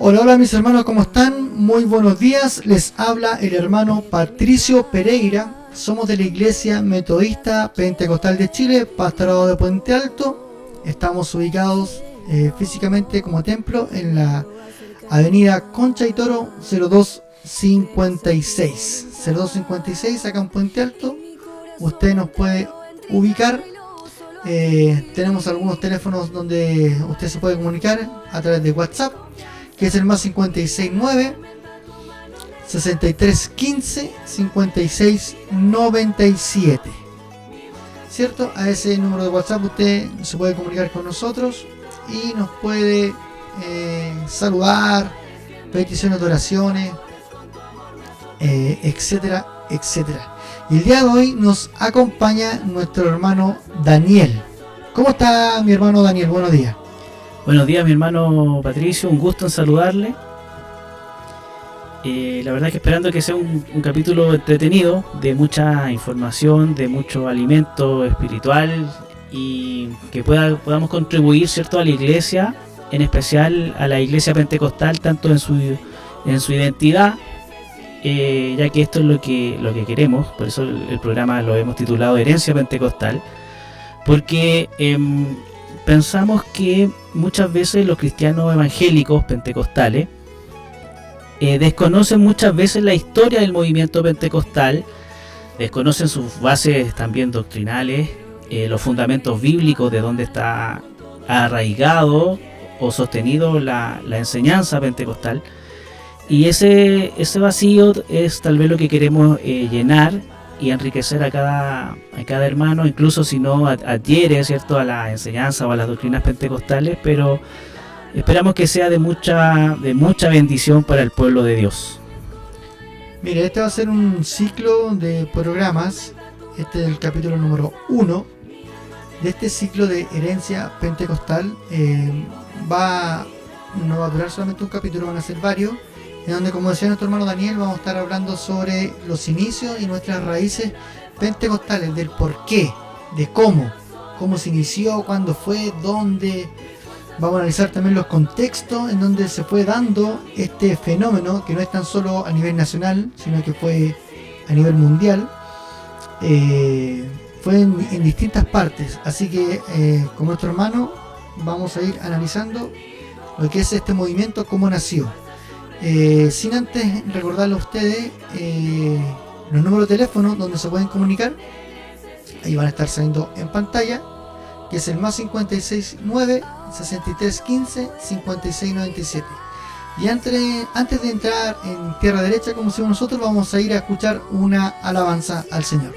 Hola, hola mis hermanos, ¿cómo están? Muy buenos días, les habla el hermano Patricio Pereira. Somos de la Iglesia Metodista Pentecostal de Chile, Pastorado de Puente Alto. Estamos ubicados físicamente como templo en la avenida Concha y Toro 0256. 0256 acá en Puente Alto. Usted nos puede ubicar. Tenemos algunos teléfonos donde usted se puede comunicar a través de WhatsApp, que es el más 569 6315 5697. ¿Cierto? A ese número de WhatsApp usted se puede comunicar con nosotros y nos puede saludar, peticiones de oraciones, etcétera, etcétera. Y el día de hoy nos acompaña nuestro hermano Daniel. ¿Cómo está mi hermano Daniel? Buenos días. Buenos días, mi hermano Patricio, un gusto en saludarle. La verdad que esperando que sea un capítulo entretenido, de mucha información, de mucho alimento espiritual y que podamos contribuir, ¿cierto?, a la iglesia, en especial a la iglesia pentecostal, tanto en su identidad, ya que esto es lo que queremos. Por eso el programa lo hemos titulado Herencia Pentecostal, porque pensamos que muchas veces los cristianos evangélicos pentecostales desconocen muchas veces la historia del movimiento pentecostal, desconocen sus bases también doctrinales, los fundamentos bíblicos de dónde está arraigado o sostenido la enseñanza pentecostal. Y ese vacío es tal vez lo que queremos llenar y enriquecer a cada hermano, incluso si no adhiere, ¿cierto?, a la enseñanza o a las doctrinas pentecostales, pero esperamos que sea de mucha bendición para el pueblo de Dios. Mire, este va a ser un ciclo de programas. Este es el capítulo número 1 de este ciclo de herencia pentecostal. No va a durar solamente un capítulo, van a ser varios, en donde, como decía nuestro hermano Daniel, vamos a estar hablando sobre los inicios y nuestras raíces pentecostales, del por qué, de cómo se inició, cuándo fue, dónde. Vamos a analizar también los contextos en donde se fue dando este fenómeno, que no es tan solo a nivel nacional, sino que fue a nivel mundial. Fue en distintas partes, así que con nuestro hermano vamos a ir analizando lo que es este movimiento, cómo nació. Sin antes recordarle a ustedes los números de teléfono donde se pueden comunicar. Ahí van a estar saliendo en pantalla, que es el más 569 6315 5697. Y antes de entrar en tierra derecha, como decimos nosotros, vamos a ir a escuchar una alabanza al Señor.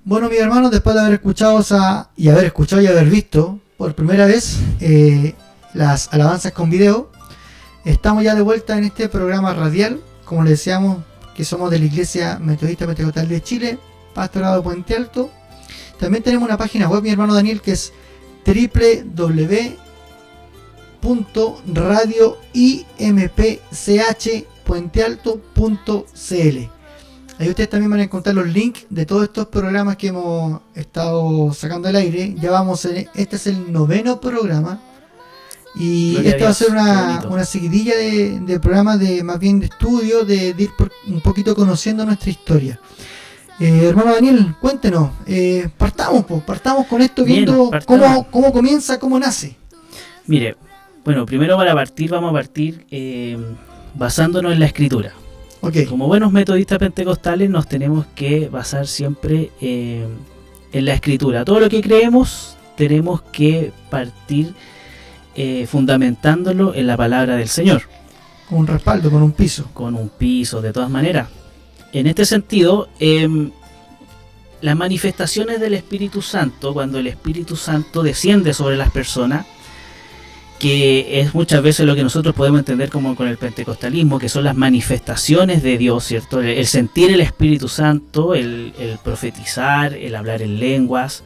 Bueno, mis hermanos, después de haber escuchado y haber visto por primera vez las alabanzas con video, estamos ya de vuelta en este programa radial, como les decíamos, que somos de la Iglesia Metodista Pentecostal de Chile, Pastorado Puente Alto. También tenemos una página web, mi hermano Daniel, que es www.radioimpchpuentealto.cl. Ahí ustedes también van a encontrar los links de todos estos programas que hemos estado sacando al aire. Ya vamos, este es el 9º programa. Y Gloria esto va a ser Dios, una seguidilla de programas más bien de estudio, de ir un poquito conociendo nuestra historia. Hermano Daniel, cuéntenos, partamos con esto, viendo cómo comienza, cómo nace. Mire, bueno, primero vamos a partir basándonos en la Escritura. Okay. Como buenos metodistas pentecostales nos tenemos que basar siempre en la Escritura. Todo lo que creemos tenemos que partir fundamentándolo en la palabra del Señor. Con un respaldo, con un piso. Con un piso, de todas maneras. En este sentido, las manifestaciones del Espíritu Santo, cuando el Espíritu Santo desciende sobre las personas, que es muchas veces lo que nosotros podemos entender como con el pentecostalismo, que son las manifestaciones de Dios, ¿cierto? El sentir el Espíritu Santo, el profetizar, el hablar en lenguas,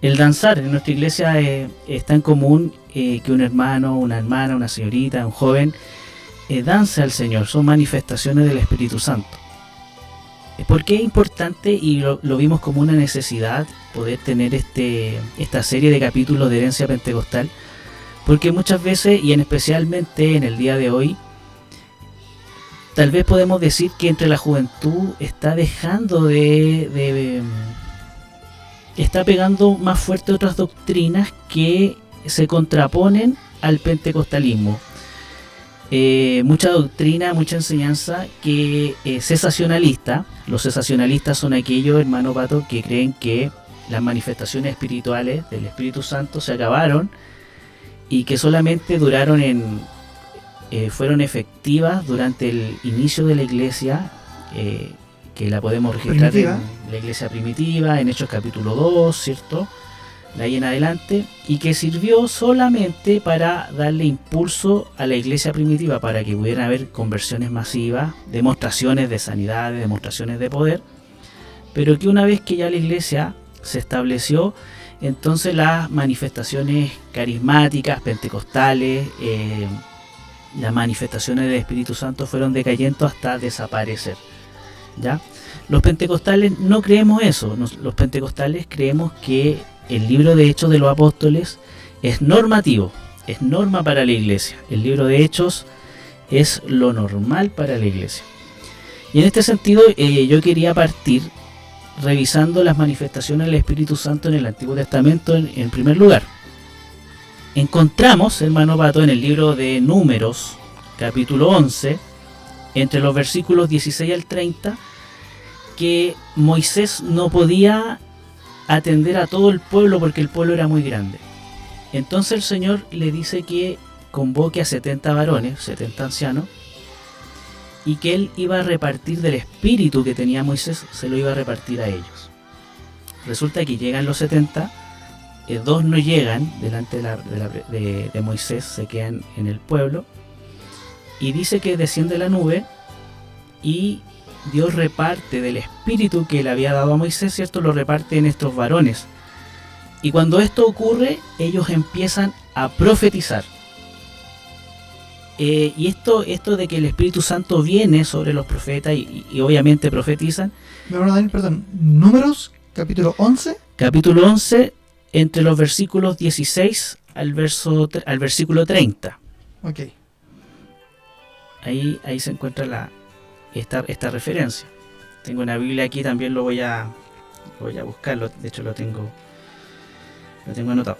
el danzar. En nuestra iglesia está en común que un hermano, una hermana, una señorita, un joven dance al Señor. Son manifestaciones del Espíritu Santo. ¿Por qué es importante? Y lo vimos como una necesidad poder tener esta serie de capítulos de herencia pentecostal, porque muchas veces, y especialmente en el día de hoy, tal vez podemos decir que entre la juventud está dejando está pegando más fuerte otras doctrinas que se contraponen al pentecostalismo. Mucha doctrina, mucha enseñanza que cesacionalista. Los cesacionalistas son aquellos, hermano Pato, que creen que las manifestaciones espirituales del Espíritu Santo se acabaron y que solamente fueron efectivas durante el inicio de la iglesia, que la podemos registrar primitiva. En la iglesia primitiva, en Hechos capítulo 2, ¿cierto? De ahí en adelante, y que sirvió solamente para darle impulso a la iglesia primitiva, para que pudieran haber conversiones masivas, demostraciones de sanidad, demostraciones de poder, pero que una vez que ya la iglesia se estableció, entonces las manifestaciones carismáticas, pentecostales, las manifestaciones del Espíritu Santo fueron decayendo hasta desaparecer, ¿ya? Los pentecostales no creemos eso. Los pentecostales creemos que el libro de Hechos de los Apóstoles es normativo, es norma para la iglesia. El libro de Hechos es lo normal para la iglesia. Y en este sentido yo quería partir revisando las manifestaciones del Espíritu Santo en el Antiguo Testamento en primer lugar. Encontramos, hermano Pato, en el libro de Números, capítulo 11, entre los versículos 16 al 30, que Moisés no podía atender a todo el pueblo porque el pueblo era muy grande. Entonces el Señor le dice que convoque a 70 varones, 70 ancianos, y que él iba a repartir del espíritu que tenía Moisés, se lo iba a repartir a ellos. Resulta que llegan los 70, dos no llegan delante de Moisés, se quedan en el pueblo, y dice que desciende la nube y Dios reparte del espíritu que le había dado a Moisés, ¿cierto? Lo reparte en estos varones. Y cuando esto ocurre, ellos empiezan a profetizar. Y esto de que el Espíritu Santo viene sobre los profetas y obviamente profetizan. Números, capítulo 11. Capítulo 11, entre los versículos 16 al versículo 30. Ok. Ahí se encuentra esta referencia. Tengo una Biblia aquí, también lo voy a buscarlo, de hecho lo tengo anotado.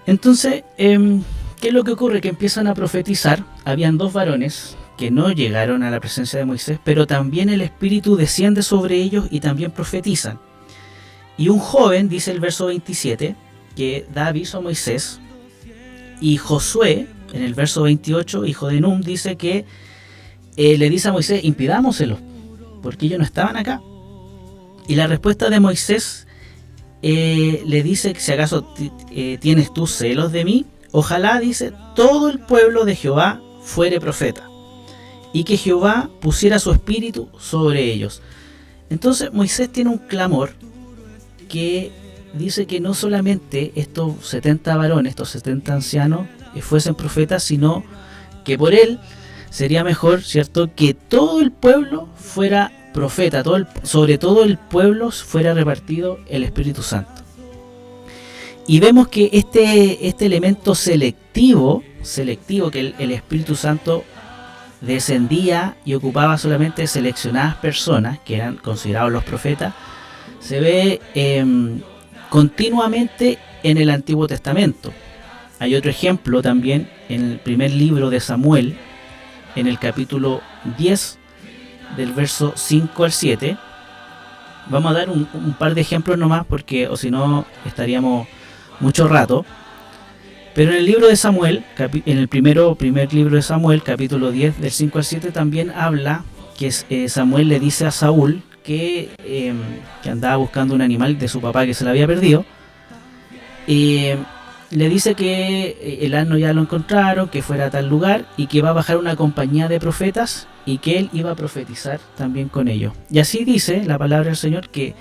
Entonces, ¿qué es lo que ocurre? Que empiezan a profetizar. Habían dos varones que no llegaron a la presencia de Moisés, pero también el Espíritu desciende sobre ellos y también profetizan. Y un joven, dice el verso 27, que da aviso a Moisés, y Josué, en el verso 28, hijo de Nun, dice que le dice a Moisés, impidámoselo, porque ellos no estaban acá. Y la respuesta de Moisés le dice que si acaso tienes tú celos de mí, ojalá, dice, todo el pueblo de Jehová fuere profeta, y que Jehová pusiera su espíritu sobre ellos. Entonces Moisés tiene un clamor que dice que no solamente estos 70 varones, estos 70 ancianos fuesen profetas, sino que por él sería mejor, ¿cierto?, que todo el pueblo fuera profeta, sobre todo el pueblo fuera repartido el Espíritu Santo. Y vemos que este elemento selectivo que el Espíritu Santo descendía y ocupaba solamente seleccionadas personas que eran considerados los profetas, se ve continuamente en el Antiguo Testamento. Hay otro ejemplo también en el primer libro de Samuel, en el capítulo 10, del verso 5 al 7. Vamos a dar un par de ejemplos nomás, porque o si no estaríamos mucho rato. Pero en el libro de Samuel, en el primer libro de Samuel, capítulo 10, del 5 al 7, también habla que Samuel le dice a Saúl que andaba buscando un animal de su papá que se le había perdido. Le dice que el asno ya lo encontraron, que fuera a tal lugar y que va a bajar una compañía de profetas y que él iba a profetizar también con ellos. Y así dice la palabra del Señor que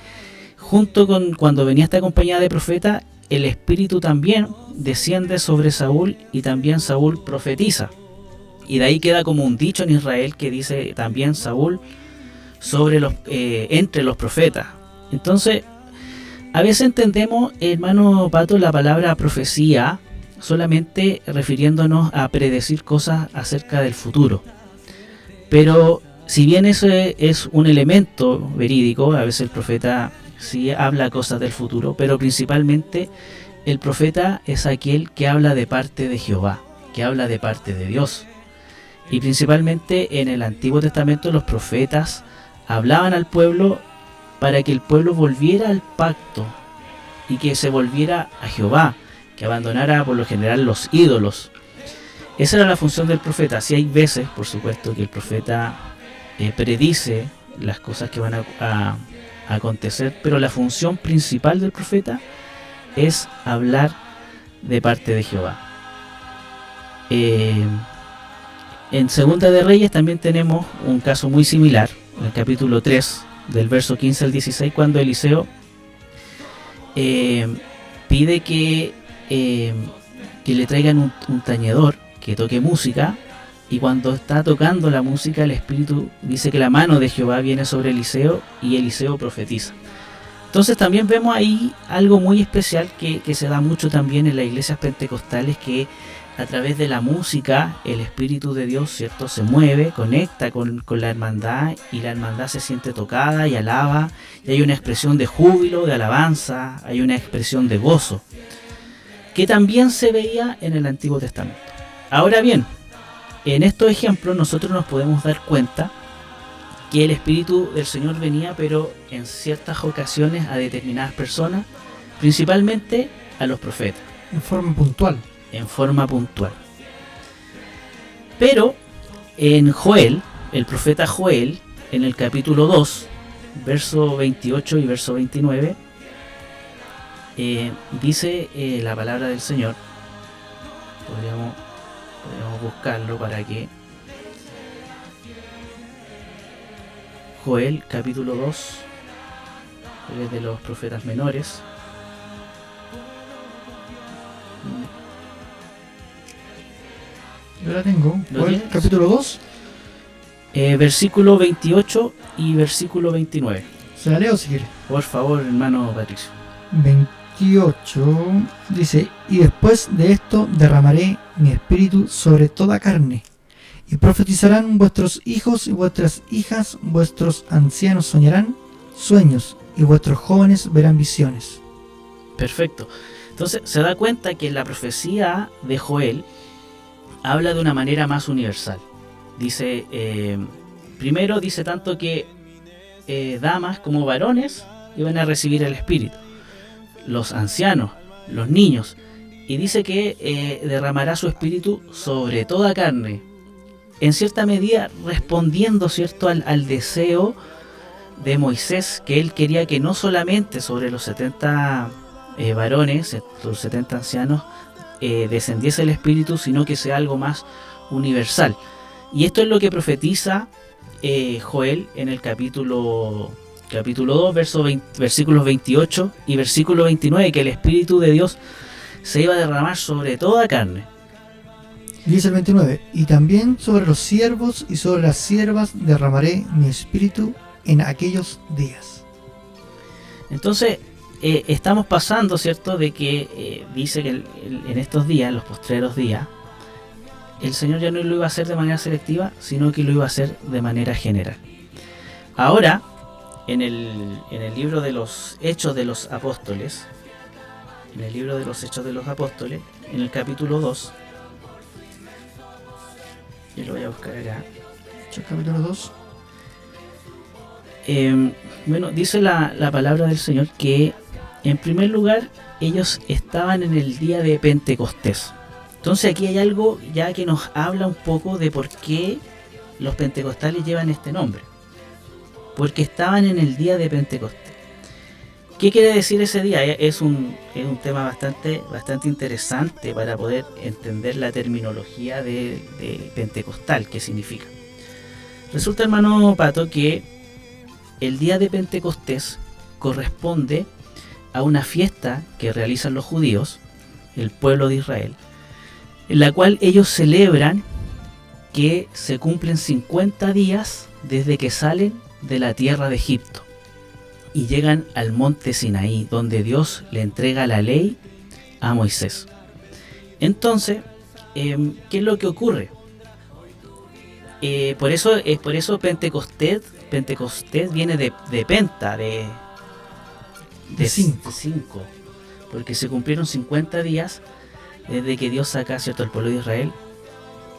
junto con cuando venía esta compañía de profetas, el Espíritu también desciende sobre Saúl y también Saúl profetiza. Y de ahí queda como un dicho en Israel que dice también Saúl entre los profetas. Entonces, a veces entendemos, hermano Pato, la palabra profecía solamente refiriéndonos a predecir cosas acerca del futuro. Pero si bien eso es un elemento verídico, a veces el profeta sí habla cosas del futuro, pero principalmente el profeta es aquel que habla de parte de Jehová, que habla de parte de Dios. Y principalmente en el Antiguo Testamento los profetas hablaban al pueblo para que el pueblo volviera al pacto y que se volviera a Jehová, que abandonara por lo general los ídolos. Esa era la función del profeta. Sí hay veces, por supuesto, que el profeta predice las cosas que van a acontecer, pero la función principal del profeta es hablar de parte de Jehová. En Segunda de Reyes también tenemos un caso muy similar, en el capítulo 3, del verso 15 al 16, cuando Eliseo pide que le traigan un tañedor que toque música, y cuando está tocando la música, el Espíritu dice que la mano de Jehová viene sobre Eliseo y Eliseo profetiza. Entonces también vemos ahí algo muy especial que se da mucho también en las iglesias pentecostales, que a través de la música el Espíritu de Dios, ¿cierto?, se mueve, conecta con la hermandad, y la hermandad se siente tocada y alaba, y hay una expresión de júbilo, de alabanza, hay una expresión de gozo, que también se veía en el Antiguo Testamento. Ahora bien, en estos ejemplos nosotros nos podemos dar cuenta que el Espíritu del Señor venía, pero en ciertas ocasiones a determinadas personas, principalmente a los profetas. En forma puntual. Pero en Joel, el profeta Joel, en el capítulo 2, verso 28 y verso 29, dice la palabra del Señor. Podríamos buscarlo para que... Joel, capítulo 2, es de los profetas menores. Yo la tengo. Joel, capítulo 2. Versículo 28 y versículo 29. ¿Se la leo si quiere? Por favor, hermano Patricio. 28 dice: y después de esto derramaré mi espíritu sobre toda carne, y profetizarán vuestros hijos y vuestras hijas, vuestros ancianos soñarán sueños, y vuestros jóvenes verán visiones. Perfecto. Entonces se da cuenta que la profecía de Joel habla de una manera más universal. Dice, primero dice tanto que damas como varones iban a recibir el Espíritu, los ancianos, los niños, y dice que derramará su Espíritu sobre toda carne, en cierta medida respondiendo, ¿cierto?, al deseo de Moisés, que él quería que no solamente sobre los 70 varones, los 70 ancianos, descendiese el Espíritu, sino que sea algo más universal. Y esto es lo que profetiza Joel en el capítulo 2, versículos 28 y versículo 29, que el Espíritu de Dios se iba a derramar sobre toda carne. Dice el 29, y también sobre los siervos y sobre las siervas derramaré mi espíritu en aquellos días. Entonces, estamos pasando, ¿cierto?, de que dice que en estos días, en los postreros días, el Señor ya no lo iba a hacer de manera selectiva, sino que lo iba a hacer de manera general. Ahora, en el libro de los Hechos de los Apóstoles, en el capítulo 2, yo lo voy a buscar acá. Capítulo 2. Bueno, dice la palabra del Señor que, en primer lugar, ellos estaban en el día de Pentecostés. Entonces aquí hay algo ya que nos habla un poco de por qué los pentecostales llevan este nombre. Porque estaban en el día de Pentecostés. ¿Qué quiere decir ese día? Es un tema bastante interesante para poder entender la terminología de pentecostal, qué significa. Resulta, hermano Pato, que el día de Pentecostés corresponde a una fiesta que realizan los judíos, el pueblo de Israel, en la cual ellos celebran que se cumplen 50 días desde que salen de la tierra de Egipto y llegan al monte Sinaí, donde Dios le entrega la ley a Moisés. Entonces, ¿qué es lo que ocurre? Por eso Pentecostés viene de penta, de 5, porque se cumplieron 50 días desde que Dios saca, ¿cierto?, al pueblo de Israel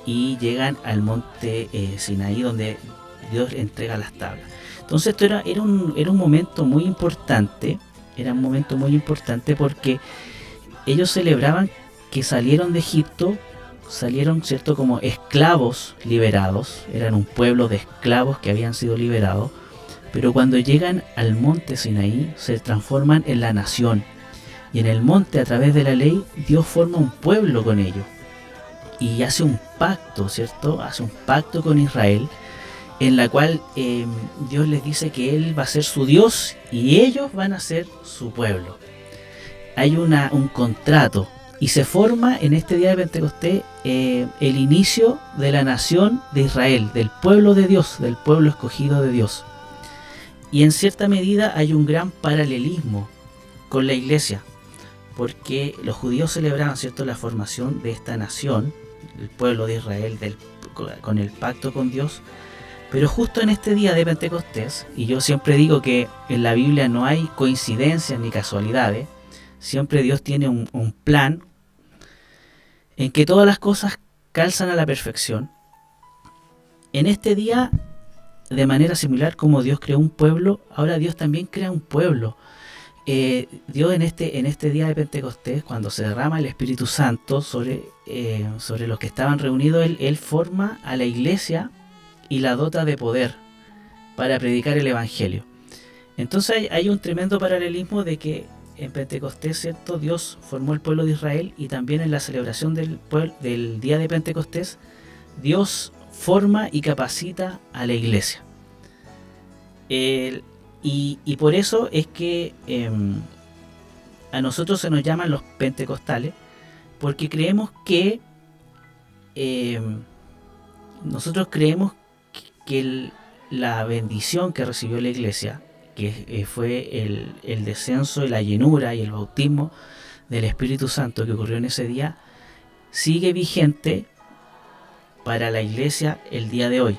y llegan al monte Sinaí, donde Dios entrega las tablas. Entonces esto era un momento muy importante, porque ellos celebraban que salieron de Egipto, ¿cierto?, como esclavos liberados, eran un pueblo de esclavos que habían sido liberados, pero cuando llegan al monte Sinaí se transforman en la nación, y en el monte, a través de la ley, Dios forma un pueblo con ellos, y hace un pacto, ¿cierto?, hace un pacto con Israel, en la cual Dios les dice que Él va a ser su Dios y ellos van a ser su pueblo. Hay un contrato y se forma en este día de Pentecostés el inicio de la nación de Israel, del pueblo de Dios, del pueblo escogido de Dios. Y en cierta medida hay un gran paralelismo con la iglesia, porque los judíos celebraban, ¿cierto?, la formación de esta nación, el pueblo de Israel, con el pacto con Dios. Pero justo en este día de Pentecostés, y yo siempre digo que en la Biblia no hay coincidencias ni casualidades, siempre Dios tiene un plan en que todas las cosas calzan a la perfección. En este día, de manera similar como Dios creó un pueblo, ahora Dios también crea un pueblo. Dios en este día de Pentecostés, cuando se derrama el Espíritu Santo sobre los que estaban reunidos, Él forma a la iglesia y la dota de poder para predicar el Evangelio. Entonces hay un tremendo paralelismo de que en Pentecostés, ¿cierto?, Dios formó el pueblo de Israel, y también en la celebración del día de Pentecostés Dios forma y capacita a la iglesia. Y por eso es que a nosotros se nos llaman los pentecostales, porque creemos que la bendición que recibió la iglesia, que fue el descenso y la llenura y el bautismo del Espíritu Santo que ocurrió en ese día, sigue vigente para la iglesia el día de hoy.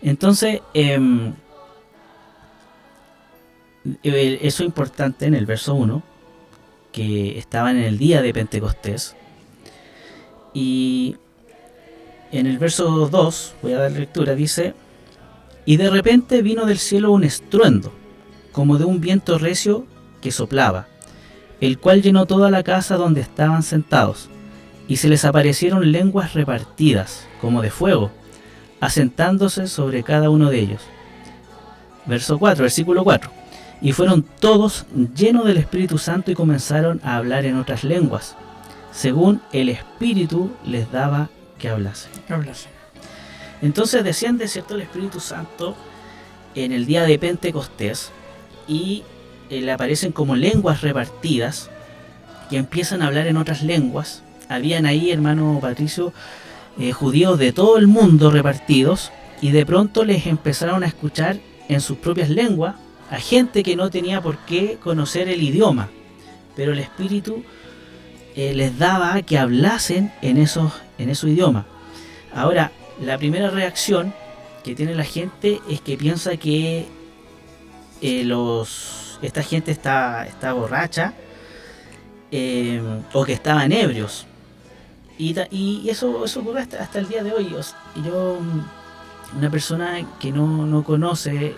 Entonces, eso es importante en el verso 1, que estaban en el día de Pentecostés. Y en el verso 2, voy a dar lectura, dice: y de repente vino del cielo un estruendo, como de un viento recio que soplaba, el cual llenó toda la casa donde estaban sentados, y se les aparecieron lenguas repartidas, como de fuego, asentándose sobre cada uno de ellos. versículo 4. Y fueron todos llenos del Espíritu Santo y comenzaron a hablar en otras lenguas, según el Espíritu les daba que hablasen. Entonces desciende, ¿cierto?, el Espíritu Santo en el día de Pentecostés y le aparecen como lenguas repartidas que empiezan a hablar en otras lenguas. Habían ahí, hermano Patricio, judíos de todo el mundo repartidos, y de pronto les empezaron a escuchar en sus propias lenguas a gente que no tenía por qué conocer el idioma, pero el Espíritu les daba que hablasen en esos idiomas. Ahora, la primera reacción que tiene la gente es que piensa que esta gente está borracha, o que estaban ebrios, y eso ocurre hasta el día de hoy. Yo, una persona que no conoce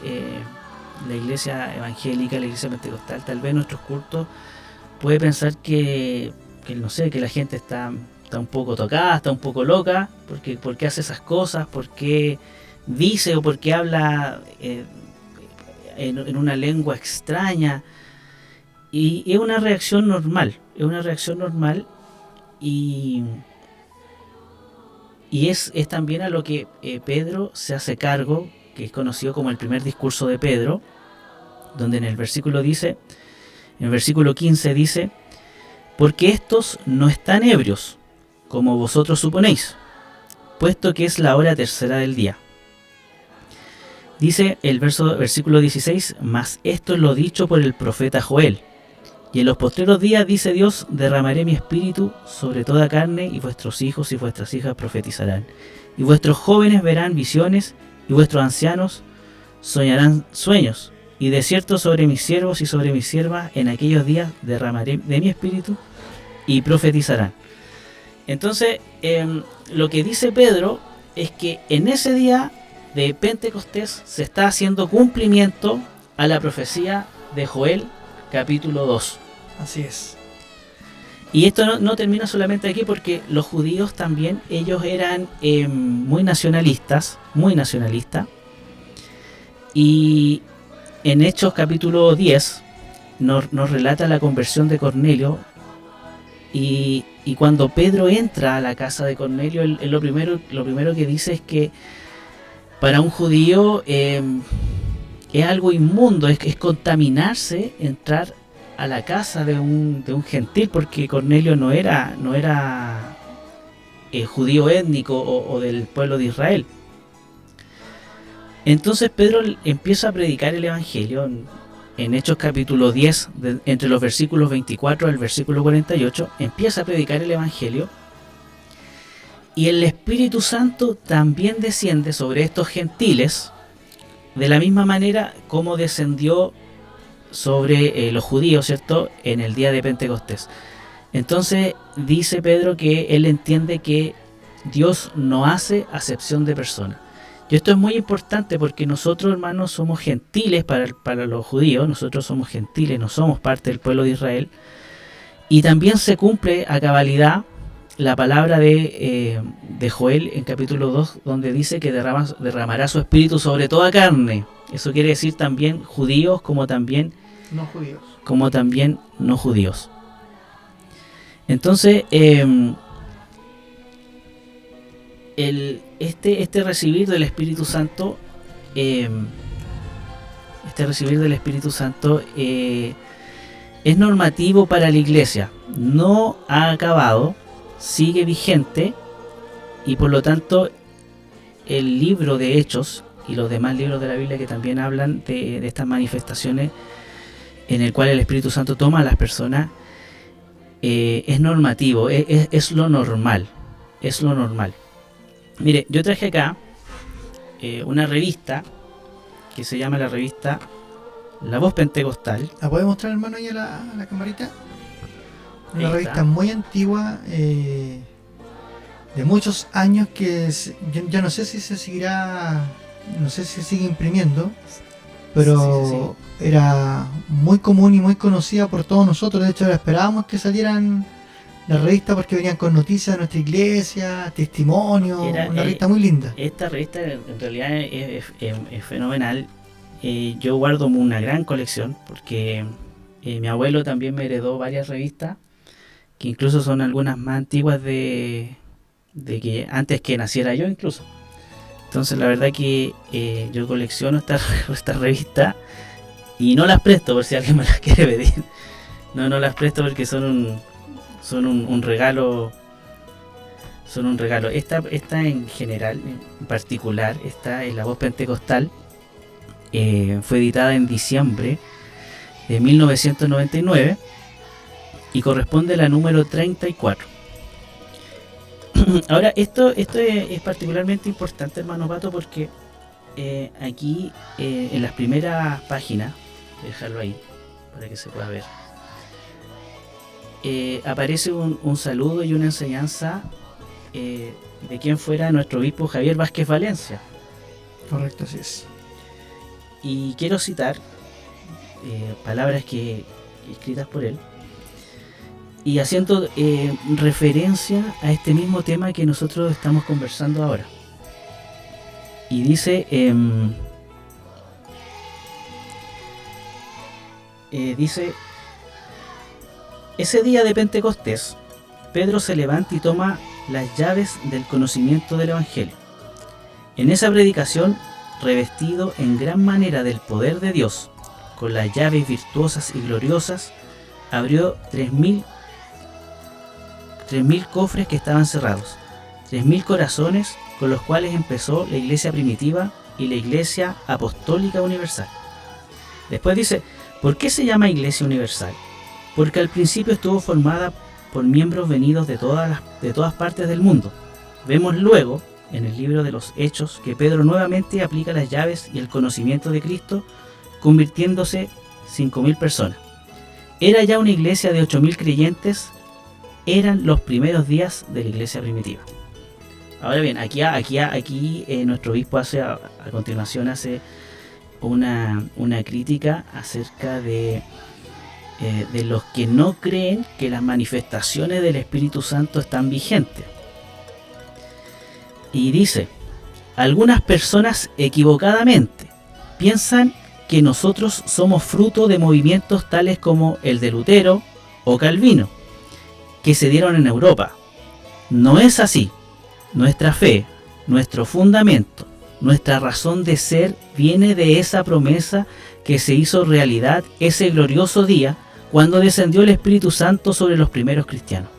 la iglesia evangélica, la iglesia pentecostal, tal vez nuestros cultos, puede pensar que no sé, que la gente está un poco tocada, está un poco loca, porque hace esas cosas, porque dice o porque habla en una lengua extraña. Y es una reacción normal, y es también a lo que Pedro se hace cargo, que es conocido como el primer discurso de Pedro, donde en el versículo 15 dice: porque estos no están ebrios, como vosotros suponéis, puesto que es la hora tercera del día. Dice el versículo 16: mas esto es lo dicho por el profeta Joel. Y en los postreros días, dice Dios, derramaré mi espíritu sobre toda carne, y vuestros hijos y vuestras hijas profetizarán. Y vuestros jóvenes verán visiones, y vuestros ancianos soñarán sueños. Y de cierto sobre mis siervos y sobre mis siervas en aquellos días derramaré de mi espíritu y profetizarán. Entonces, lo que dice Pedro es que en ese día de Pentecostés se está haciendo cumplimiento a la profecía de Joel capítulo 2. Así es. Y esto no termina solamente aquí, porque los judíos también, ellos eran muy nacionalistas, y en Hechos capítulo 10 nos relata la conversión de Cornelio, y cuando Pedro entra a la casa de Cornelio, él lo primero que dice es que para un judío es algo inmundo, es contaminarse entrar a la casa de un gentil, porque Cornelio no era judío étnico o del pueblo de Israel. Entonces Pedro empieza a predicar el evangelio en Hechos capítulo 10, entre los versículos 24 al versículo 48, empieza a predicar el evangelio, y el Espíritu Santo también desciende sobre estos gentiles, de la misma manera como descendió sobre los judíos, ¿cierto?, en el día de Pentecostés. Entonces dice Pedro que él entiende que Dios no hace acepción de personas. Y esto es muy importante, porque nosotros, hermanos, somos gentiles para los judíos. Nosotros somos gentiles, no somos parte del pueblo de Israel. Y también se cumple a cabalidad la palabra de Joel en capítulo 2, donde dice que derramará su espíritu sobre toda carne. Eso quiere decir también judíos como también no judíos. Entonces, este recibir del Espíritu Santo, es normativo para la iglesia. No ha acabado, sigue vigente, y por lo tanto el libro de Hechos y los demás libros de la Biblia que también hablan de estas manifestaciones en el cual el Espíritu Santo toma a las personas, es normativo, es lo normal, Mire, yo traje acá una revista que se llama la revista La Voz Pentecostal. ¿La puede mostrar, hermano, ahí a la camarita? Una Ahí revista está. muy antigua, de muchos años, que yo no sé si se seguirá, no sé si sigue imprimiendo, pero Sí. era muy común y muy conocida por todos nosotros. De hecho, esperábamos que salieran las revistas porque venían con noticias de nuestra iglesia, testimonios, una revista muy linda. Esta revista en realidad es fenomenal, yo guardo una gran colección porque mi abuelo también me heredó varias revistas que incluso son algunas más antiguas de que antes que naciera yo incluso. Entonces la verdad que yo colecciono estas revistas y no las presto por si alguien me las quiere pedir. No las presto porque son un regalo. Son un regalo. Esta en general, en particular, esta es La Voz Pentecostal. Fue editada en diciembre de 1999 y corresponde a la número 34. Ahora, esto es particularmente importante, hermano Pato, porque aquí en las primeras páginas, dejarlo ahí para que se pueda ver, aparece un saludo y una enseñanza de quien fuera nuestro obispo Javier Vázquez Valencia. Correcto, así es. Y quiero citar palabras escritas por él y haciendo referencia a este mismo tema que nosotros estamos conversando ahora. Y dice, ese día de Pentecostés, Pedro se levanta y toma las llaves del conocimiento del Evangelio. En esa predicación, revestido en gran manera del poder de Dios, con las llaves virtuosas y gloriosas, abrió 3.000 cofres que estaban cerrados, 3.000 corazones con los cuales empezó la iglesia primitiva y la iglesia apostólica universal. Después dice, ¿por qué se llama iglesia universal? Porque al principio estuvo formada por miembros venidos de todas partes del mundo. Vemos luego, en el libro de los Hechos, que Pedro nuevamente aplica las llaves y el conocimiento de Cristo, convirtiéndose 5.000 personas. Era ya una iglesia de 8.000 creyentes, eran los primeros días de la iglesia primitiva. Ahora bien, aquí nuestro obispo a continuación hace una crítica acerca de los que no creen que las manifestaciones del Espíritu Santo están vigentes. Y dice, algunas personas equivocadamente piensan que nosotros somos fruto de movimientos tales como el de Lutero o Calvino, que se dieron en Europa. No es así. Nuestra fe, nuestro fundamento, nuestra razón de ser viene de esa promesa que se hizo realidad ese glorioso día cuando descendió el Espíritu Santo sobre los primeros cristianos.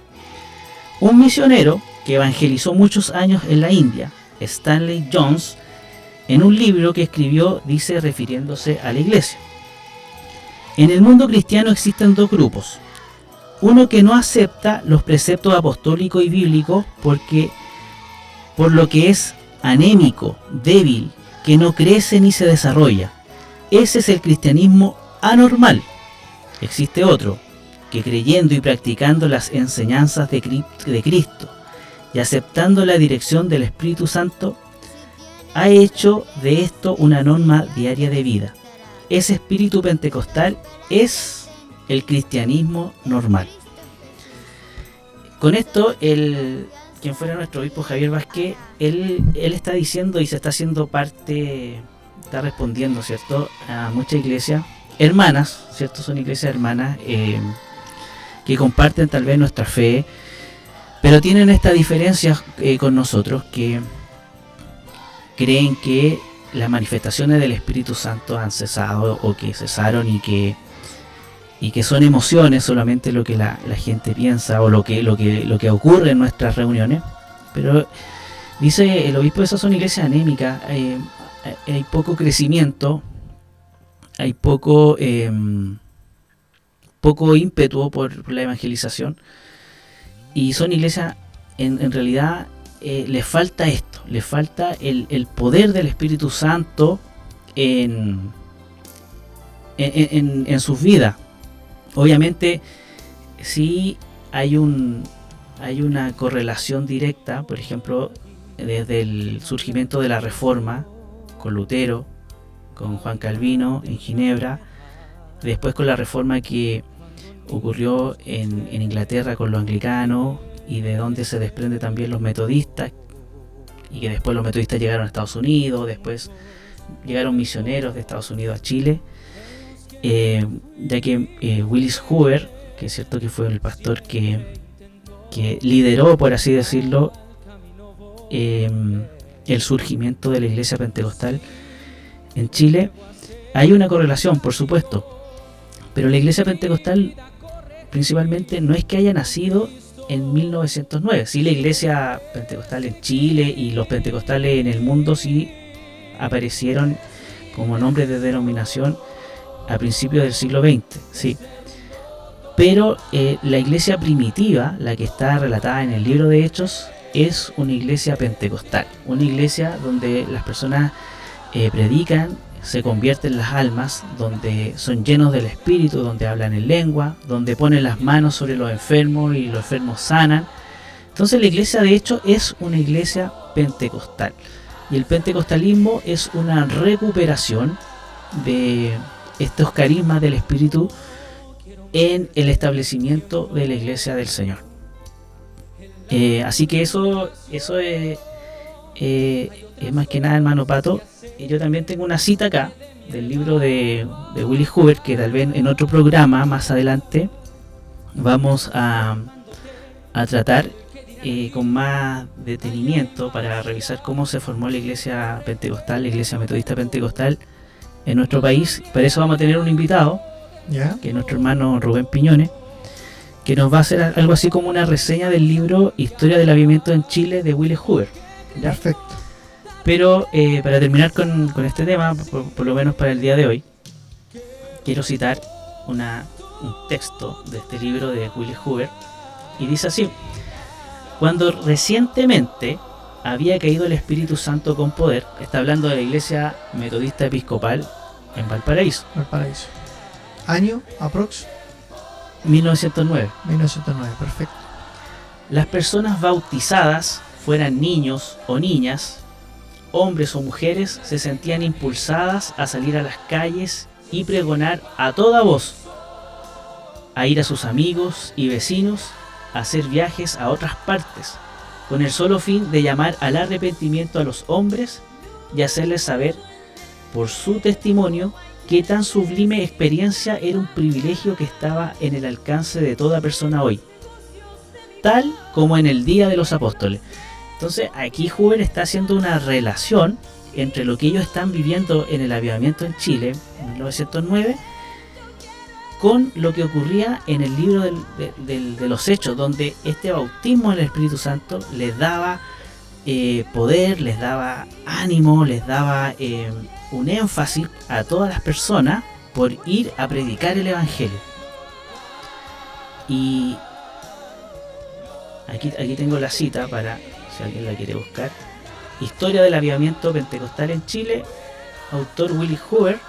Un misionero que evangelizó muchos años en la India, Stanley Jones, en un libro que escribió, dice refiriéndose a la iglesia: en el mundo cristiano existen dos grupos. Uno que no acepta los preceptos apostólicos y bíblicos por lo que es anémico, débil, que no crece ni se desarrolla. Ese es el cristianismo anormal. Existe otro, que creyendo y practicando las enseñanzas de Cristo y aceptando la dirección del Espíritu Santo, ha hecho de esto una norma diaria de vida. Ese espíritu pentecostal es el cristianismo normal. Con esto, quien fuera nuestro obispo Javier Vázquez, él está diciendo y se está haciendo parte, está respondiendo, ¿cierto?, a muchas iglesias hermanas, ¿cierto? Son iglesias hermanas que comparten tal vez nuestra fe, pero tienen esta diferencia con nosotros, que creen que las manifestaciones del Espíritu Santo han cesado o que cesaron y que son emociones solamente lo que la gente piensa o lo que ocurre en nuestras reuniones. Pero dice el obispo, esas son iglesias anémicas, hay poco crecimiento, hay poco ímpetu por la evangelización, y son iglesias en realidad les falta esto, les falta el poder del Espíritu Santo en sus vidas. Obviamente sí hay una correlación directa, por ejemplo, desde el surgimiento de la Reforma, con Lutero, con Juan Calvino en Ginebra, después con la Reforma que ocurrió en Inglaterra con los anglicanos, y de donde se desprende también los metodistas, y que después los metodistas llegaron a Estados Unidos, después llegaron misioneros de Estados Unidos a Chile, ya que Willis Hoover, que es cierto que fue el pastor que lideró, por así decirlo, el surgimiento de la iglesia pentecostal en Chile, hay una correlación, por supuesto, pero la iglesia pentecostal principalmente no es que haya nacido en 1909. Sí, la iglesia pentecostal en Chile y los pentecostales en el mundo sí aparecieron como nombres de denominación a principios del siglo XX, sí. Pero la iglesia primitiva, la que está relatada en el libro de Hechos, es una iglesia pentecostal, una iglesia donde las personas predican, se convierten las almas, donde son llenos del Espíritu, donde hablan en lengua, donde ponen las manos sobre los enfermos y los enfermos sanan. Entonces la iglesia de hecho es una iglesia pentecostal, y el pentecostalismo es una recuperación de estos carismas del Espíritu en el establecimiento de la iglesia del Señor. Así que eso es más que nada, hermano Pato. Yo también tengo una cita acá del libro de Willis Hoover, que tal vez en otro programa más adelante vamos a tratar con más detenimiento, para revisar cómo se formó la iglesia pentecostal, la iglesia metodista pentecostal en nuestro país. Para eso vamos a tener un invitado, ¿ya? Que es nuestro hermano Rubén Piñones, que nos va a hacer algo así como una reseña del libro Historia del Avivamiento en Chile de Willis Hoover, ¿ya? Perfecto. Pero para terminar con este tema, por lo menos para el día de hoy, quiero citar un texto de este libro de Willis Hoover, y dice así: cuando recientemente había caído el Espíritu Santo con poder, está hablando de la iglesia metodista episcopal en Valparaíso. Valparaíso. Año, aprox. 1909. 1909, perfecto. Las personas bautizadas, fueran niños o niñas, hombres o mujeres, se sentían impulsadas a salir a las calles y pregonar a toda voz, a ir a sus amigos y vecinos, a hacer viajes a otras partes, con el solo fin de llamar al arrepentimiento a los hombres y hacerles saber por su testimonio que tan sublime experiencia era un privilegio que estaba en el alcance de toda persona hoy, tal como en el día de los apóstoles. Entonces aquí Hoover está haciendo una relación entre lo que ellos están viviendo en el avivamiento en Chile en 1909 con lo que ocurría en el libro de los Hechos, donde este bautismo en el Espíritu Santo les daba poder, les daba ánimo, les daba un énfasis a todas las personas por ir a predicar el Evangelio. Y aquí tengo la cita para si alguien la quiere buscar. Historia del Avivamiento Pentecostal en Chile, autor Willis Hoover.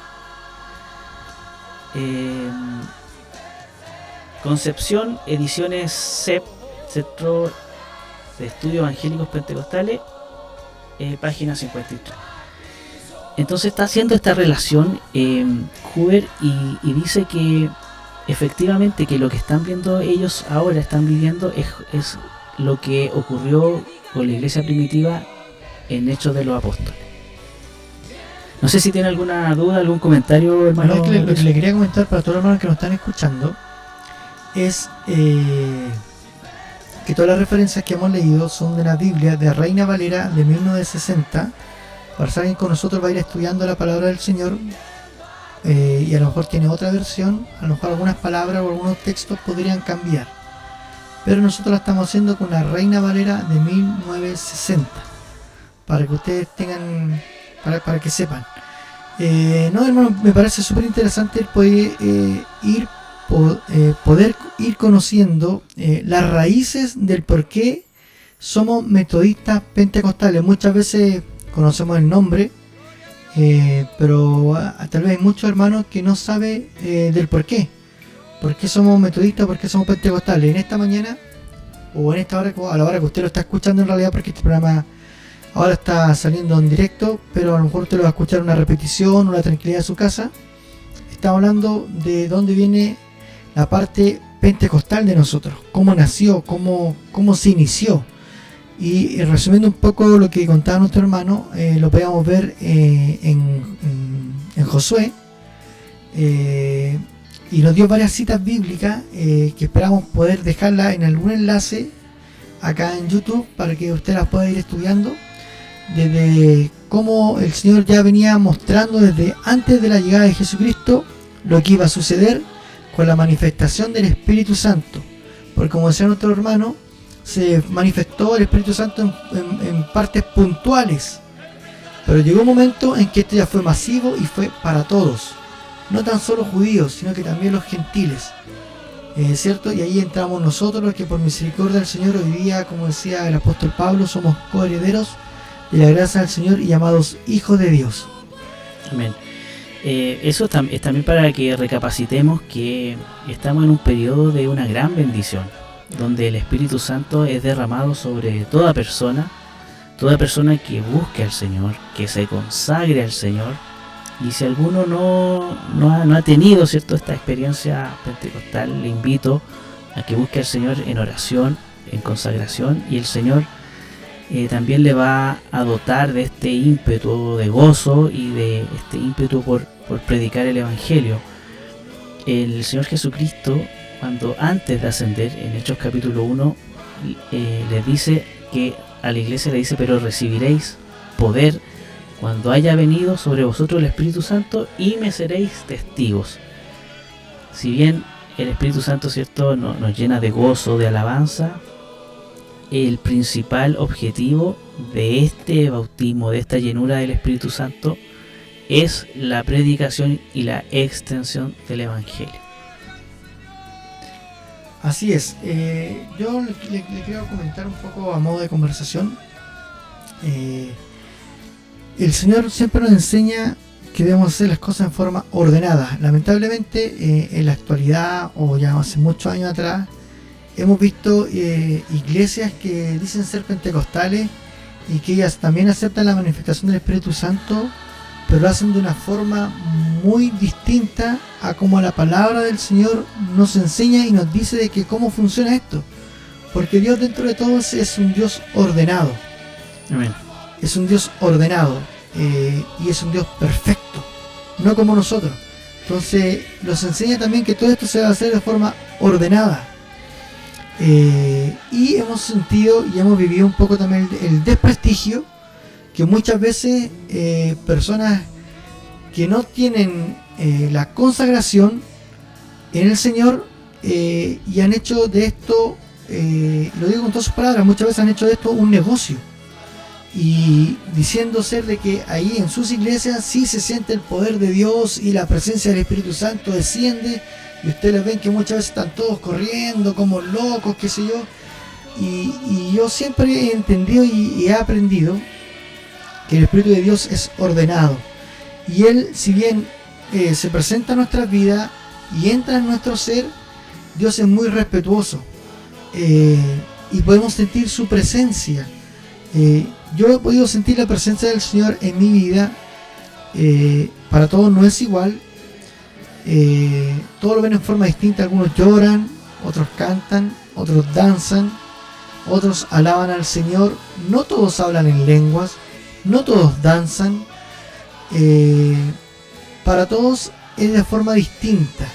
Concepción, ediciones CEP, Centro de Estudios Evangélicos Pentecostales, página 53. Entonces está haciendo esta relación Hoover y dice que efectivamente que lo que están viendo ellos ahora, están viviendo, es lo que ocurrió con la iglesia primitiva en Hechos de los Apóstoles. No sé si tiene alguna duda, algún comentario, hermano. Lo que le quería comentar para todos los hermanos que nos están escuchando es que todas las referencias que hemos leído son de la Biblia de Reina Valera de 1960. Para si alguien con nosotros va a ir estudiando la palabra del Señor y a lo mejor tiene otra versión, a lo mejor algunas palabras o algunos textos podrían cambiar, pero nosotros la estamos haciendo con la Reina Valera de 1960, para que ustedes tengan, para que sepan. No, hermano, me parece súper interesante poder ir conociendo las raíces del por qué somos metodistas pentecostales. Muchas veces conocemos el nombre, pero tal vez hay muchos hermanos que no saben del por qué somos metodistas, por qué somos pentecostales. En esta mañana, o en esta hora, a la hora que usted lo está escuchando en realidad, porque este programa ahora está saliendo en directo, pero a lo mejor usted lo va a escuchar en una repetición o la tranquilidad de su casa. Estamos hablando de dónde viene la parte pentecostal de nosotros, cómo nació, cómo se inició. Y resumiendo un poco lo que contaba nuestro hermano, lo podíamos ver en Josué, y nos dio varias citas bíblicas que esperamos poder dejarlas en algún enlace acá en YouTube para que usted las pueda ir estudiando, desde cómo el Señor ya venía mostrando desde antes de la llegada de Jesucristo lo que iba a suceder con la manifestación del Espíritu Santo. Porque como decía nuestro hermano, se manifestó el Espíritu Santo en partes puntuales, pero llegó un momento en que esto ya fue masivo y fue para todos, no tan solo judíos, sino que también los gentiles, ¿cierto? Y ahí entramos nosotros, los que por misericordia del Señor hoy día, como decía el apóstol Pablo, somos coherederos de la gracia del Señor y llamados hijos de Dios. Amén. Eso es también para que recapacitemos que estamos en un periodo de una gran bendición, donde el Espíritu Santo es derramado sobre toda persona que busque al Señor, que se consagre al Señor. Y si alguno no ha tenido, ¿cierto?, esta experiencia pentecostal, le invito a que busque al Señor en oración, en consagración, y el Señor también le va a dotar de este ímpetu de gozo y de este ímpetu por predicar el Evangelio. El Señor Jesucristo, cuando antes de ascender, en Hechos capítulo 1, les dice que a la iglesia le dice: pero recibiréis poder cuando haya venido sobre vosotros el Espíritu Santo y me seréis testigos. Si bien el Espíritu Santo, ¿cierto?, nos llena de gozo, de alabanza, el principal objetivo de este bautismo, de esta llenura del Espíritu Santo, es la predicación y la extensión del Evangelio. Así es. Yo le quiero comentar un poco a modo de conversación. El Señor siempre nos enseña que debemos hacer las cosas en forma ordenada. Lamentablemente, en la actualidad, o ya hace muchos años atrás, hemos visto iglesias que dicen ser pentecostales y que ellas también aceptan la manifestación del Espíritu Santo, pero lo hacen de una forma muy distinta a como la palabra del Señor nos enseña y nos dice de que cómo funciona esto. Porque Dios, dentro de todo, es un Dios ordenado. Amén. Es un Dios ordenado, y es un Dios perfecto, no como nosotros. Entonces nos enseña también que todo esto se va a hacer de forma ordenada. Y hemos sentido y hemos vivido un poco también el desprestigio que muchas veces personas que no tienen la consagración en el Señor y han hecho de esto, lo digo con todas sus palabras, muchas veces han hecho de esto un negocio, y diciendo ser de que ahí en sus iglesias sí se siente el poder de Dios y la presencia del Espíritu Santo desciende, y ustedes ven que muchas veces están todos corriendo como locos, qué sé yo. Y yo siempre he entendido y he aprendido que el Espíritu de Dios es ordenado, y Él, si bien se presenta en nuestras vidas y entra en nuestro ser, Dios es muy respetuoso, y podemos sentir su presencia. Yo he podido sentir la presencia del Señor en mi vida. Para todos no es igual, todos lo ven en forma distinta. Algunos lloran, otros cantan, otros danzan, otros alaban al Señor. No todos hablan en lenguas, no todos danzan. Para todos es de forma distinta,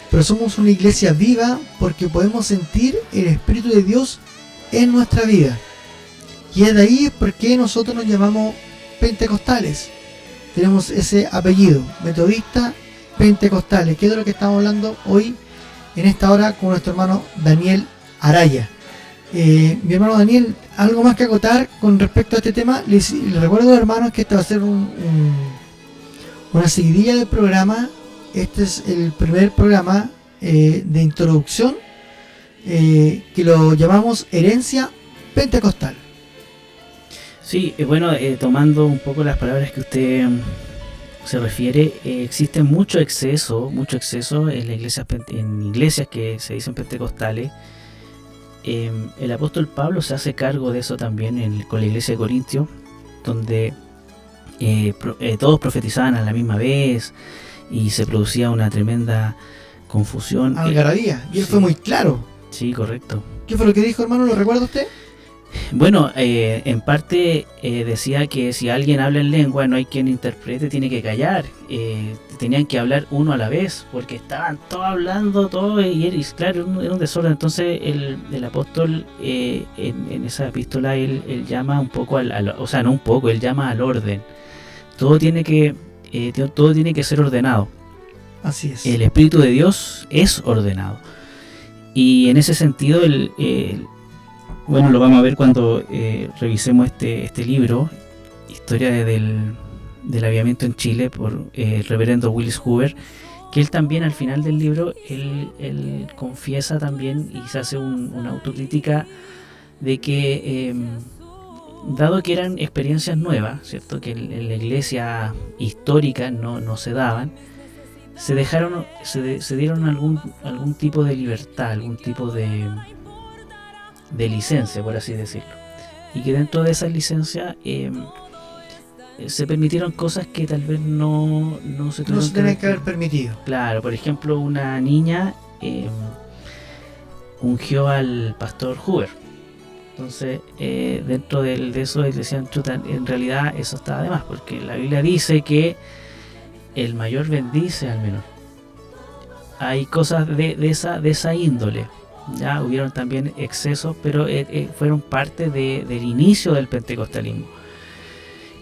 pero somos una iglesia viva porque podemos sentir el Espíritu de Dios en nuestra vida. Y es de ahí porque nosotros nos llamamos pentecostales. Tenemos ese apellido, metodista pentecostales, que es de lo que estamos hablando hoy en esta hora con nuestro hermano Daniel Araya. Mi hermano Daniel, ¿algo más que acotar con respecto a este tema? Les recuerdo a los hermanos que este va a ser una seguidilla del programa. Este es el primer programa de introducción, que lo llamamos Herencia Pentecostal. Sí, bueno, tomando un poco las palabras que usted se refiere, existe mucho exceso en iglesias que se dicen pentecostales. El apóstol Pablo se hace cargo de eso también con la iglesia de Corintio, donde todos profetizaban a la misma vez y se producía una tremenda confusión. Algarabía, y él fue muy claro. Sí, correcto. ¿Qué fue lo que dijo, hermano? ¿Lo recuerda usted? Bueno, en parte decía que si alguien habla en lengua, no hay quien interprete, tiene que callar. Tenían que hablar uno a la vez, porque estaban todos hablando, todo, y claro, era un desorden. Entonces el apóstol en esa epístola, él llama un poco o sea, no un poco, él llama al orden. Todo tiene que ser ordenado. Así es. El Espíritu de Dios es ordenado. Y en ese sentido, bueno, lo vamos a ver cuando revisemos este libro, Historia del Avivamiento en Chile, por el reverendo Willis Hoover, que él también al final del libro, él confiesa también y se hace una autocrítica de que, dado que eran experiencias nuevas, ¿cierto?, que en la iglesia histórica no se daban, se dieron algún tipo de libertad, algún tipo de licencia, por así decirlo, y que dentro de esas licencias se permitieron cosas que tal vez no se tenían que haber permitido. Claro, por ejemplo, una niña ungió al pastor Hoover. Entonces, dentro de eso decían, chuta, en realidad eso estaba de más, porque la Biblia dice que el mayor bendice al menor. Hay cosas de esa índole. Ya hubieron también excesos, pero fueron parte del inicio del pentecostalismo.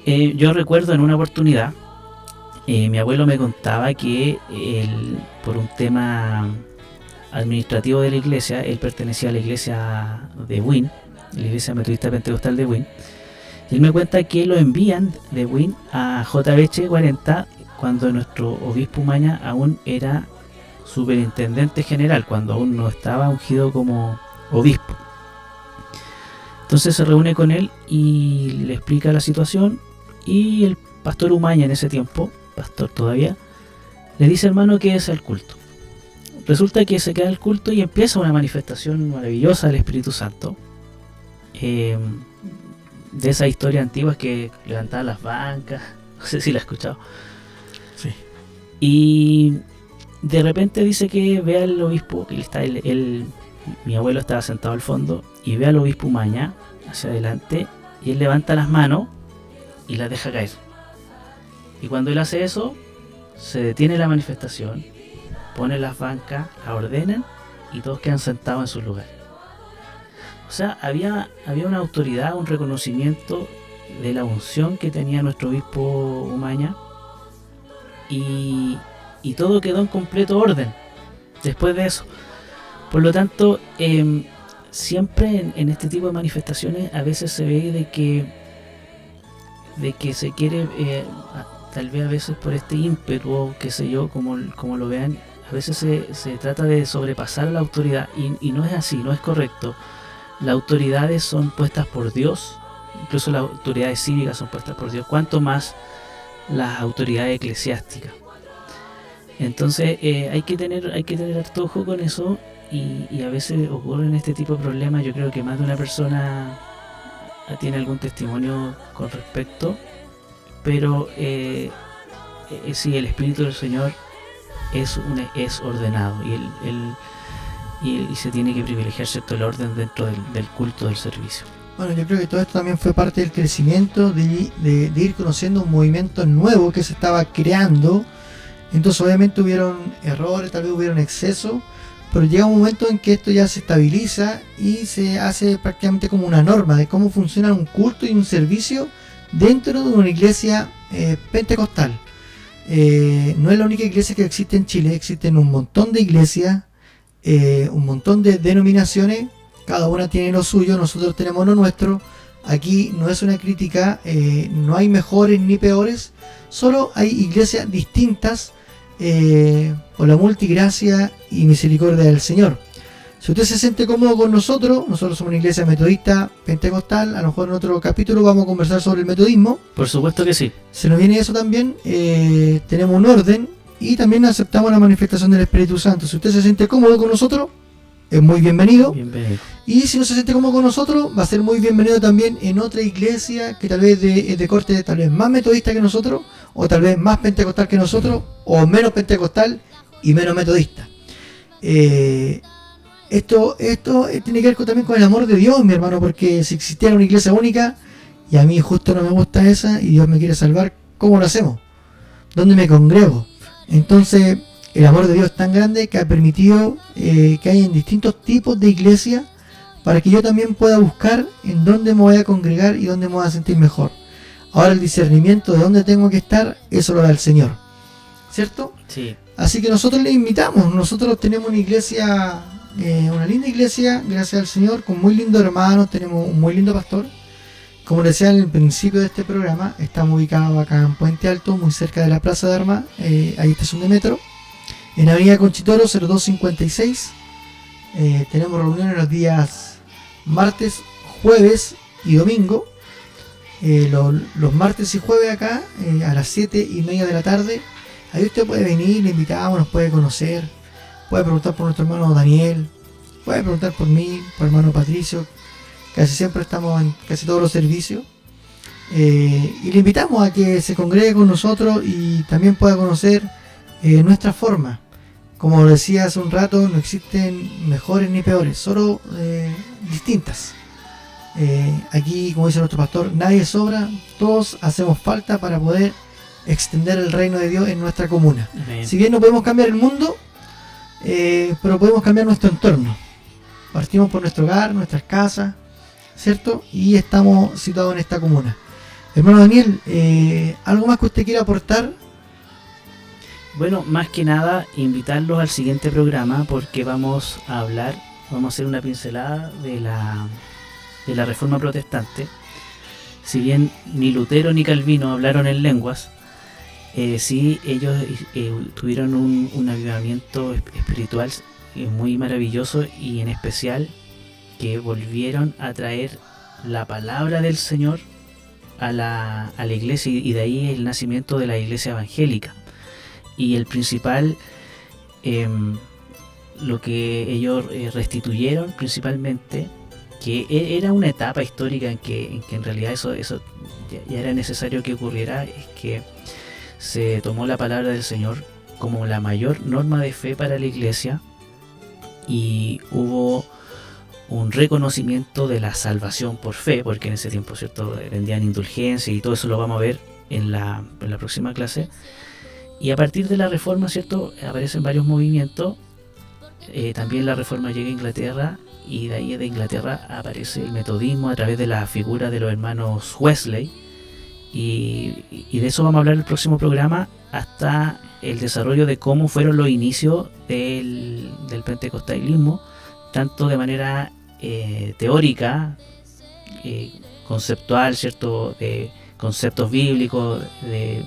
Yo recuerdo en una oportunidad, mi abuelo me contaba que por un tema administrativo de la iglesia, él pertenecía a la iglesia de Wynn, la iglesia metodista pentecostal de Wynn. Él me cuenta que lo envían de Wynn a JBH 40 cuando nuestro obispo Umaña aún era superintendente general, cuando aún no estaba ungido como obispo. Entonces se reúne con él y le explica la situación, y el pastor Umaña, en ese tiempo, pastor todavía, le dice, hermano, que es el culto. Resulta que se queda el culto y empieza una manifestación maravillosa del Espíritu Santo, de esas historias antiguas que levantaban las bancas, no sé si la has escuchado. Sí. Y de repente dice que ve al obispo, que mi abuelo estaba sentado al fondo, y ve al obispo Umaña hacia adelante, y él levanta las manos y las deja caer. Y cuando él hace eso, se detiene la manifestación, pone las bancas, las ordenan, y todos quedan sentados en sus lugares. O sea, había una autoridad, un reconocimiento de la unción que tenía nuestro obispo Umaña, y todo quedó en completo orden después de eso. Por lo tanto, siempre en este tipo de manifestaciones a veces se ve de que se quiere, tal vez a veces por este ímpetu o qué sé yo, como lo vean, a veces se trata de sobrepasar la autoridad, y no es así, no es correcto. Las autoridades son puestas por Dios, incluso las autoridades cívicas son puestas por Dios, cuanto más las autoridades eclesiásticas. Entonces hay que tener harto ojo con eso, y a veces ocurren este tipo de problemas. Yo creo que más de una persona tiene algún testimonio con respecto, pero sí, el Espíritu del Señor es ordenado, y se tiene que privilegiar, ¿cierto?, el orden dentro del culto, del servicio. Bueno, yo creo que todo esto también fue parte del crecimiento de ir conociendo un movimiento nuevo que se estaba creando. Entonces obviamente hubieron errores, tal vez hubieron excesos, pero llega un momento en que esto ya se estabiliza y se hace prácticamente como una norma de cómo funciona un culto y un servicio dentro de una iglesia pentecostal. No es la única iglesia que existe en Chile, existen un montón de iglesias, un montón de denominaciones, cada una tiene lo suyo, nosotros tenemos lo nuestro. Aquí no es una crítica, no hay mejores ni peores, solo hay iglesias distintas por la multigracia y misericordia del Señor. Si usted se siente cómodo con nosotros somos una iglesia metodista pentecostal. A lo mejor en otro capítulo vamos a conversar sobre el metodismo. Por supuesto que sí. Se nos viene eso también. Tenemos un orden y también aceptamos la manifestación del Espíritu Santo. Si usted se siente cómodo con nosotros, es muy bienvenido. Y si no se siente cómodo con nosotros, va a ser muy bienvenido también en otra iglesia que tal vez es de corte tal vez más metodista que nosotros, o tal vez más pentecostal que nosotros, o menos pentecostal y menos metodista. esto tiene que ver también con el amor de Dios, mi hermano, porque si existiera una iglesia única y a mí justo no me gusta esa y Dios me quiere salvar, ¿cómo lo hacemos? ¿Dónde me congrego? Entonces, el amor de Dios es tan grande que ha permitido que haya distintos tipos de iglesias para que yo también pueda buscar en dónde me voy a congregar y dónde me voy a sentir mejor. Ahora el discernimiento de dónde tengo que estar, eso lo da el Señor, ¿cierto? Sí. Así que nosotros le invitamos, nosotros tenemos una iglesia, una linda iglesia, gracias al Señor, con muy lindos hermanos, tenemos un muy lindo pastor. Como decía en el principio de este programa, estamos ubicados acá en Puente Alto, muy cerca de la Plaza de Armas, hay estación de metro, en Avenida Conchitoro 0256. Tenemos reuniones los días martes, jueves y domingo. Los martes y jueves acá, a las 7:30 de la tarde. Ahí usted puede venir, le invitamos, nos puede conocer, puede preguntar por nuestro hermano Daniel, puede preguntar por mí, por el hermano Patricio. Casi siempre estamos en casi todos los servicios. Y le invitamos a que se congregue con nosotros y también pueda conocer nuestra forma. Como decía hace un rato, no existen mejores ni peores, solo distintas. Aquí, como dice nuestro pastor, nadie sobra, todos hacemos falta para poder extender el reino de Dios en nuestra comuna. Amén. Si bien no podemos cambiar el mundo, pero podemos cambiar nuestro entorno. Partimos por nuestro hogar, nuestras casas, ¿cierto? Y estamos situados en esta comuna. Hermano Daniel, ¿algo más que usted quiera aportar? Bueno, más que nada, invitarlos al siguiente programa porque vamos a hacer una pincelada de la Reforma Protestante. Si bien ni Lutero ni Calvino hablaron en lenguas, sí ellos tuvieron un avivamiento espiritual muy maravilloso, y en especial que volvieron a traer la palabra del Señor a la iglesia, y de ahí el nacimiento de la iglesia evangélica. Y el principal, lo que ellos restituyeron principalmente, que era una etapa histórica en que en realidad eso ya era necesario que ocurriera, es que se tomó la palabra del Señor como la mayor norma de fe para la iglesia, y hubo un reconocimiento de la salvación por fe, porque en ese tiempo, ¿cierto?, vendían indulgencia y todo eso lo vamos a ver en la próxima clase. Y a partir de la Reforma, ¿cierto?, aparecen varios movimientos. También la Reforma llega a Inglaterra, y de ahí de Inglaterra aparece el metodismo a través de la figura de los hermanos Wesley, y de eso vamos a hablar en el próximo programa, hasta el desarrollo de cómo fueron los inicios del pentecostalismo, tanto de manera teórica, conceptual, ¿cierto?, de conceptos bíblicos, de,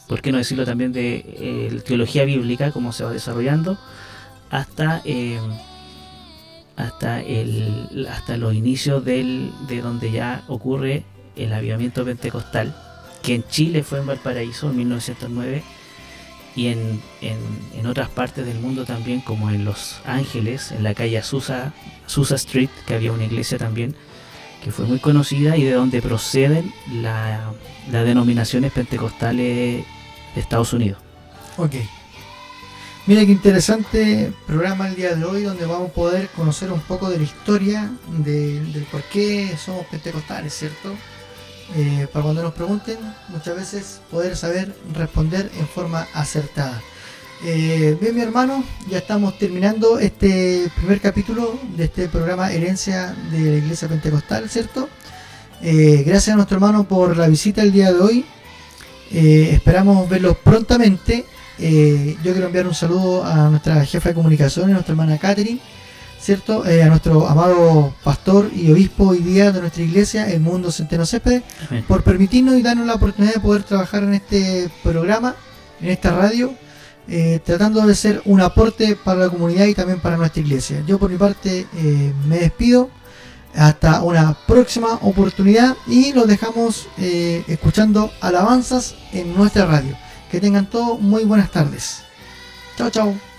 por qué no decirlo también, de teología bíblica, cómo se va desarrollando, hasta los inicios de donde ya ocurre el avivamiento pentecostal, que en Chile fue en Valparaíso en 1909, y en otras partes del mundo también, como en Los Ángeles, en la calle Azusa Street, que había una iglesia también que fue muy conocida, y de donde proceden las denominaciones pentecostales de Estados Unidos. Ok. Mira qué interesante programa el día de hoy, donde vamos a poder conocer un poco de la historia del por qué somos pentecostales, ¿cierto? Para cuando nos pregunten, muchas veces poder saber responder en forma acertada. Bien, mi hermano, ya estamos terminando este primer capítulo de este programa Herencia de la Iglesia Pentecostal, ¿cierto? Gracias a nuestro hermano por la visita el día de hoy. Esperamos verlos prontamente. Yo quiero enviar un saludo a nuestra jefa de comunicaciones, nuestra hermana Catherine, ¿cierto? A nuestro amado pastor y obispo hoy día de nuestra iglesia, Edmundo Centeno Céspedes, por permitirnos y darnos la oportunidad de poder trabajar en este programa, en esta radio, tratando de ser un aporte para la comunidad y también para nuestra iglesia. Yo por mi parte me despido, hasta una próxima oportunidad, y los dejamos escuchando alabanzas en nuestra radio. Que tengan todos muy buenas tardes. Chao, chao.